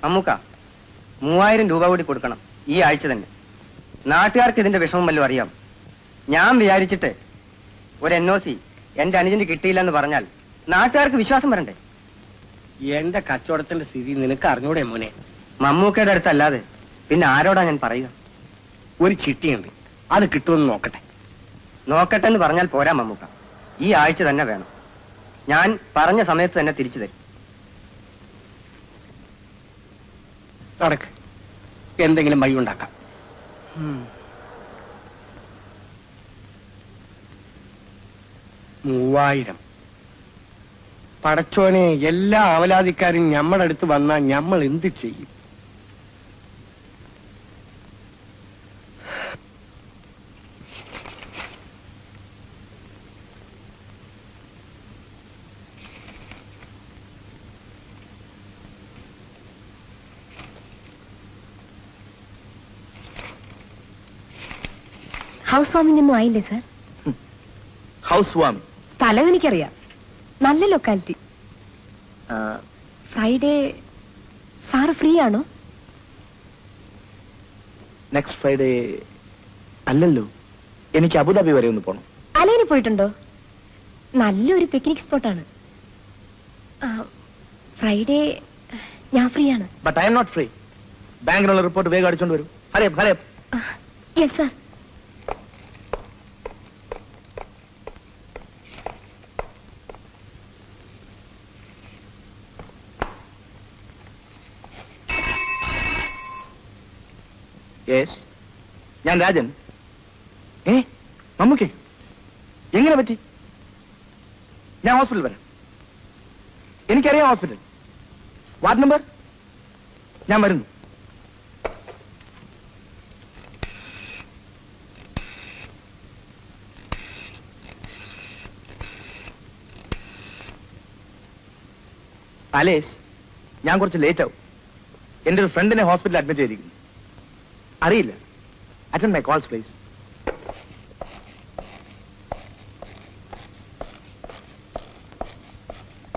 അമ്മുക്ക 3000 രൂപ കൂടി കൊടുക്കണം ഈ ആഴ്ച തന്നെ. നാട്ടുകാർക്ക് ഇതിന്റെ വിഷമം വല്ലതും അറിയാം. ഞാൻ വിചാരിച്ചിട്ട് ഒരു NOC എന്റെ അനുജന് കിട്ടിയില്ലെന്ന് പറഞ്ഞാൽ നാട്ടുകാർക്ക് വിശ്വാസം വരണ്ടേ? എന്റെ കച്ചവടത്തിന്റെ സ്ഥിതി നിനക്ക് അറിഞ്ഞൂടെ മോനെ? മമ്മൂക്കയുടെ അടുത്തല്ലാതെ പിന്നെ ആരോടാ ഞാൻ പറയുക? ഒരു ചിട്ടിയുണ്ട്, അത് കിട്ടുമെന്ന് നോക്കട്ടെ. നോക്കട്ടെ എന്ന് പറഞ്ഞാൽ പോരാ മമ്മൂക്ക, ഈ ആഴ്ച തന്നെ വേണം. ഞാൻ പറഞ്ഞ സമയത്ത് തന്നെ തിരിച്ചു തരും. നടക്ക്, എന്തെങ്കിലും വഴി ഉണ്ടാക്കാം. $3000. പടച്ചോനെ, എല്ലാ അവലാതിക്കാരും ഞമ്മടെ അടുത്ത് വന്നാൽ ഞമ്മൾ എന്ത് ചെയ്യും? ഹൗസ് വാമിംഗ് ഒന്നും ആയില്ലേ സാർ? ഹൗസ് വാമിംഗ് സ്ഥലം എനിക്കറിയാം, നല്ല ലൊക്കാലിറ്റി. ഫ്രൈഡേ സാറ് ഫ്രീ ആണോ? നെക്സ്റ്റ് ഫ്രൈഡേ അല്ലല്ലോ, എനിക്ക് അബുദാബി വരെ ഒന്ന് പോണം. അലൈനി പോയിട്ടുണ്ടോ? നല്ലൊരു പിക്നിക് സ്പോട്ടാണ്. ഫ്രൈഡേ ഞാൻ ഫ്രീ ആണ്. But I am not free. ബാങ്കിനുള്ള റിപ്പോർട്ട് വേഗം അടിച്ചോണ്ട് വരും. Yes sir. ഞാൻ രാജൻ. മമ്മൂക്കേ, എങ്ങനെ പറ്റി? ഞാൻ ഹോസ്പിറ്റൽ വരാം. എനിക്കറിയാം ഹോസ്പിറ്റൽ. Ward number? ഞാൻ വരുന്നു. അലേഷ്, ഞാൻ കുറച്ച് ലേറ്റ് ആവും. എന്റെ ഒരു ഫ്രണ്ടിനെ ഹോസ്പിറ്റലിൽ അഡ്മിറ്റ് ചെയ്തിരിക്കുന്നു. അറിയില്ല. Attend my calls please.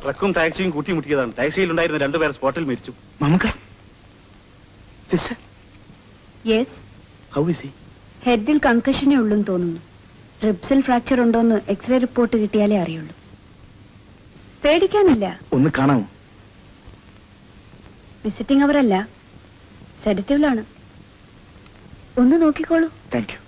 ട്രക്കും ടാക്സിയും കൂട്ടിമുട്ടിയതാണ്. ടാക്സിയിൽ ഉണ്ടായിരുന്ന 2 പേർ സ്പോട്ടിൽ മരിച്ചു. Mammookka, sister. Yes. How is he? ഹെഡിൽ കൺകഷനേ ഉള്ളൂന്ന് തോന്നുന്നു. റിബ്സിൽ ഫ്രാക്ചർ ഉണ്ടോന്ന് എക്സ്റേ റിപ്പോർട്ട് കിട്ടിയാലേ അറിയുള്ളൂ. പേടിക്കാനില്ല. ഒന്ന് കാണാമോ? വിസിറ്റിംഗ് അവരല്ല, സെഡറ്റീവിലാണ്. ഒന്ന് നോക്കിക്കോളൂ. Thank you.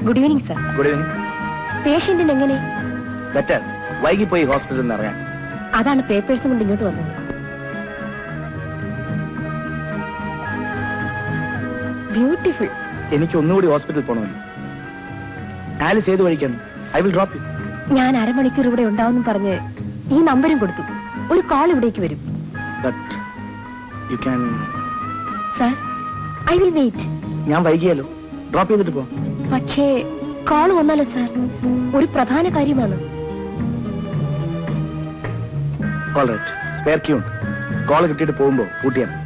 Good evening sir. Good evening. പേഷ്യന്റിന് എങ്ങനെ? ബെറ്റർ. വൈകിപ്പോയി ഹോസ്പിറ്റലിൽ നിന്ന് ഇറങ്ങാൻ. അതാണ് പേപ്പേഴ്സ് കൊണ്ട് ഇങ്ങോട്ട് വന്നത്. ബ്യൂട്ടിഫുൾ. എനിക്ക് ഒന്നുകൂടി ഹോസ്പിറ്റലിൽ പോകണമെന്ന്. ആലിസ് ഏത് വഴിക്കാണ്? I will drop U. ഞാൻ അരമണിക്കൂർ ഇവിടെ ഉണ്ടാവും പറഞ്ഞ് ഈ നമ്പരും കൊടുത്തു. ഒരു കോൾ ഇവിടേക്ക് വരും. But you can. Sir, I will wait. ഞാൻ വൈകിയാലോ? ഡ്രോപ്പ് ചെയ്തിട്ട് പോ. പക്ഷേ കോൾ വന്നാലോ സാർ? ഒരു പ്രധാന കാര്യമാണ്. ഓൾറൈറ്റ്, സ്പെയർ കീ ഉണ്ട്. കോൾ കിട്ടിയിട്ട് പോകുമ്പോ പൂട്ടിയാണ്.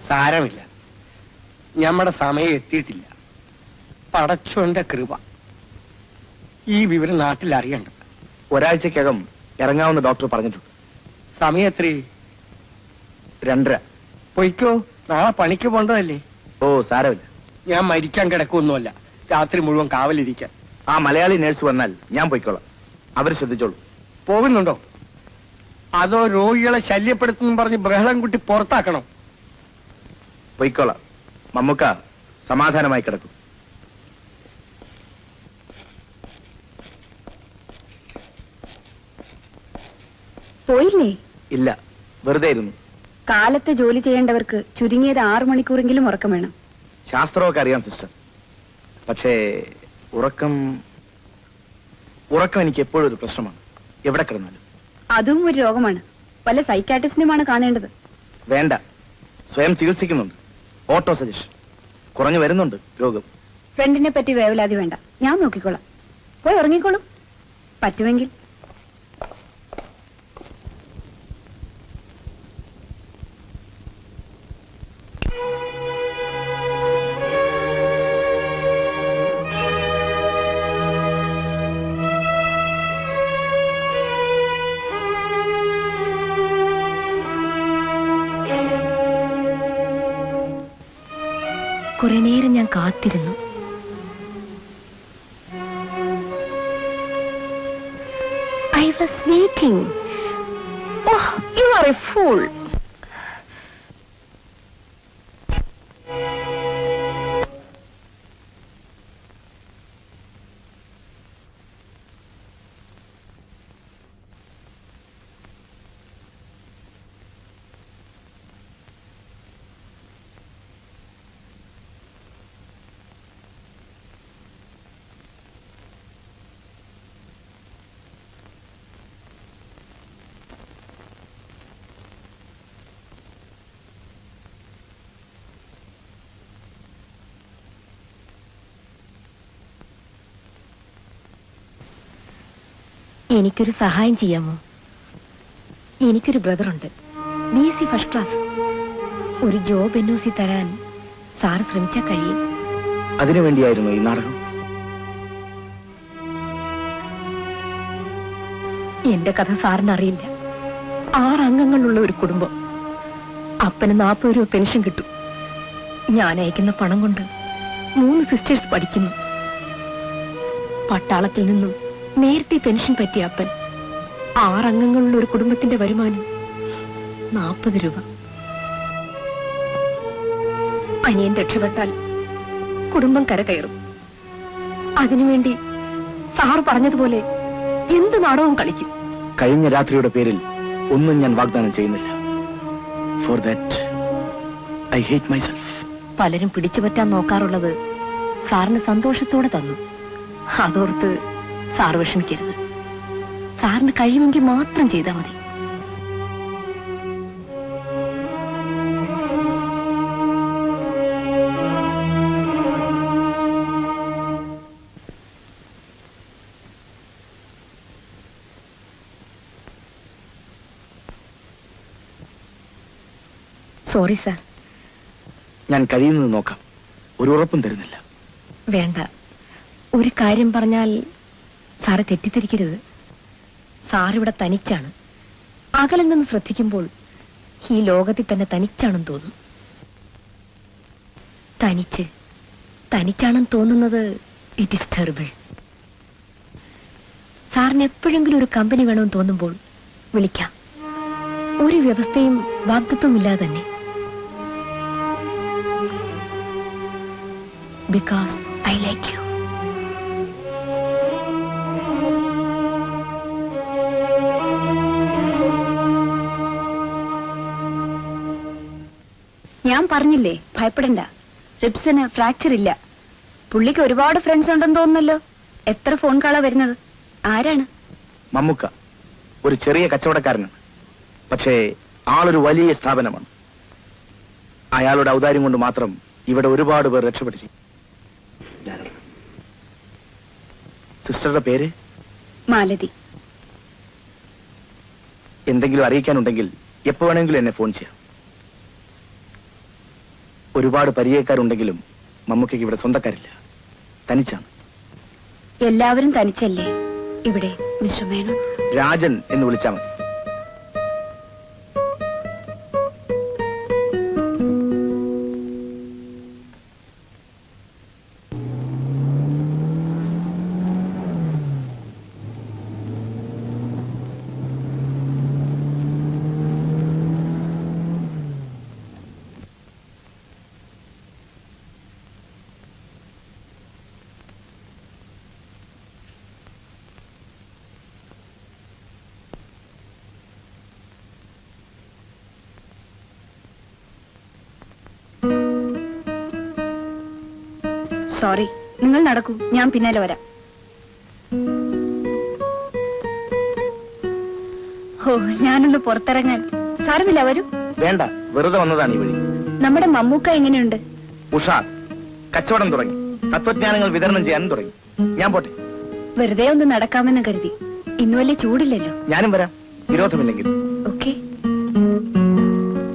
സാരമില്ല, ഞമ്മടെ സമയം എത്തിയിട്ടില്ല. പടച്ചോന്റെ കൃപ. ഈ വിവരം നാട്ടിൽ അറിയണ്ട. ഒരാഴ്ചക്കകം ഇറങ്ങാവുന്ന ഡോക്ടർ പറഞ്ഞിട്ടുണ്ട്. സമയം എത്ര? 2:30. പൊയ്ക്കോ, നാളെ പണിക്ക് പോണ്ടതല്ലേ. ഓ സാരമില്ല. ഞാൻ മരിക്കാൻ കിടക്കൊന്നുമല്ല, രാത്രി മുഴുവൻ കാവലിരിക്കാൻ. ആ മലയാളി നേഴ്സ് വന്നാൽ ഞാൻ പൊയ്ക്കോളാം. അവർ ശ്രദ്ധിച്ചോളൂ. പോകുന്നുണ്ടോ? അതോ രോഗികളെ ശല്യപ്പെടുത്തുന്നു പറഞ്ഞ് ബഹളം കുട്ടി പുറത്താക്കണം? പൊയ്ക്കോളാം. മമ്മുക്ക സമാധാനമായി കിടക്കും. പോയില്ലേ? ഇല്ല, വെറുതെ ഇരുന്നു. കാലത്ത് ജോലി ചെയ്യേണ്ടവർക്ക് ചുരുങ്ങിയത് 6 മണിക്കൂറെങ്കിലും ഉറക്കം വേണം. ശാസ്ത്രമൊക്കെ അറിയാം സിസ്റ്റർ. പക്ഷേ ഉറക്കം എനിക്ക് എപ്പോഴും ഒരു പ്രശ്നമാണ്, എവിടെ കിടന്നാലും. അതും ഒരു രോഗമാണ്. വല്ല സൈക്കാട്രിസ്റ്റിനുമാണ് കാണേണ്ടത്. വേണ്ട, സ്വയം ചികിത്സിക്കുന്നുണ്ട്. ഓട്ടോ സജഷൻ കുറഞ്ഞു വരുന്നുണ്ട് രോഗം. ഫ്രണ്ടിനെ പറ്റി വേവലാതി വേണ്ട, ഞാൻ നോക്കിക്കോളാം. പോയി ഉറങ്ങിക്കോളും പറ്റുമെങ്കിൽ. കുറെ നേരം ഞാൻ കാത്തിരുന്നു. I was waiting. Oh, you are a fool. എനിക്കൊരു സഹായം ചെയ്യാമോ? എനിക്കൊരു ബ്രദറുണ്ട്, BSc ഫസ്റ്റ് ക്ലാസ്. ഒരു ജോബ് NOC തരാൻ സാറ് ശ്രമിച്ചാൽ കഴിയും. അതിനുവേണ്ടിയായിരുന്നു ഈ നാടകം. എന്റെ കഥ സാറിന് അറിയില്ല. 6 അംഗങ്ങളുള്ള ഒരു കുടുംബം. അപ്പന് 40 രൂപ പെൻഷൻ കിട്ടും. ഞാൻ അയക്കുന്ന പണം കൊണ്ട് 3 സിസ്റ്റേഴ്സ് പഠിക്കുന്നു. പട്ടാളത്തിൽ നിന്നും നേരത്തെ പെൻഷൻ പറ്റിയ അപ്പൻ. 6 അംഗങ്ങളുള്ള ഒരു കുടുംബത്തിന്റെ വരുമാനം 40 രൂപ. അനിയൻ രക്ഷപ്പെട്ടാൽ കുടുംബം കരകയറും. അതിനുവേണ്ടി സാർ പറഞ്ഞതുപോലെ എന്ത് നാടകവും കളിക്കും. കഴിഞ്ഞ രാത്രിയുടെ പേരിൽ ഒന്നും ഞാൻ വാഗ്ദാനം ചെയ്യുന്നില്ല. For that I hate myself. പലരും പിടിച്ചുപറ്റാൻ നോക്കാറുള്ളത് സാറിന് സന്തോഷത്തോടെ തന്നു. അതോർത്ത് സാർ വിഷമിക്കരുത്. സാറിന് കഴിയുമെങ്കിൽ മാത്രം ചെയ്താൽ മതി. Sorry sir. ഞാൻ കഴിയുന്നത് നോക്കാം. ഒരു ഉറപ്പും തരുന്നില്ല. വേണ്ട, ഒരു കാര്യം പറഞ്ഞാൽ സാറ് തെറ്റിദ്ധരിക്കരുത്. സാറിവിടെ തനിച്ചാണ്. അകലിൽ നിന്ന് ശ്രദ്ധിക്കുമ്പോൾ ഈ ലോകത്തിൽ തന്നെ തനിച്ചാണെന്ന് തോന്നും. തനിച്ചാണെന്ന് തോന്നുന്നത് ഇറ്റ് ഈസ് ടെറിബിൾ. സാറിന് എപ്പോഴെങ്കിലും ഒരു കമ്പനി വേണമെന്ന് തോന്നുമ്പോൾ വിളിക്കാം. ഒരു വ്യവസ്ഥയും വാഗ്ദത്വം ഇല്ലാതെ തന്നെ. Because I like you. ഞാൻ പറഞ്ഞില്ലേ, ഭയപ്പെടണ്ട. റിബ്സിന് ഫ്രാക്ചർ ഇല്ല. പുള്ളിക്ക് ഒരുപാട് ഫ്രണ്ട്സ് ഉണ്ടെന്ന് തോന്നുന്നല്ലോ. എത്ര ഫോൺ കാളാ വരുന്നത്? ആരാണ്? മമ്മുക്ക ഒരു ചെറിയ കച്ചവടക്കാരനാണ്. പക്ഷേ ആളൊരു വലിയ സ്ഥാപനമാണ്. അയാളുടെ ഔദാര്യം കൊണ്ട് മാത്രം ഇവിടെ ഒരുപാട് പേർ രക്ഷപ്പെട്ടിരിക്കും. സിസ്റ്ററുടെ പേര്? മാലതി. എന്തെങ്കിലും അറിയിക്കാനുണ്ടെങ്കിൽ എപ്പോ വേണമെങ്കിലും എന്നെ ഫോൺ ചെയ്യാം. ഒരുപാട് പരിചയക്കാരുണ്ടെങ്കിലും മമ്മൂക്കയ്ക്ക് ഇവിടെ സ്വന്തക്കാരില്ല. തനിച്ചാണ്. എല്ലാവരും തനിച്ചല്ലേ ഇവിടെ? മിസ്റ്റർ മേനോൻ, രാജൻ എന്ന് വിളിച്ചാൽ മതി. സോറി, നിങ്ങൾ നടക്കൂ, ഞാൻ പിന്നാലെ വരാം. ഓ, ഞാനൊന്ന് പുറത്തിറങ്ങാൻ. സാരമില്ല, വരൂ. വേണ്ട, വെറുതെ വന്നതാണ് ഈ വഴി. നമ്മുടെ മമ്മൂക്ക എങ്ങനെയുണ്ട്? ഉഷാർ. കച്ചവടം തുടങ്ങി, തത്വജ്ഞാനങ്ങൾ വിതരണം ചെയ്യാനും തുടങ്ങി. ഞാൻ പോട്ടെ. വെറുതെ ഒന്ന് നടക്കാമെന്ന് കരുതി. ഇന്ന് വലിയ ചൂടില്ലല്ലോ. ഞാനും വരാം, വിരോധമില്ലെങ്കിൽ. ഓക്കെ.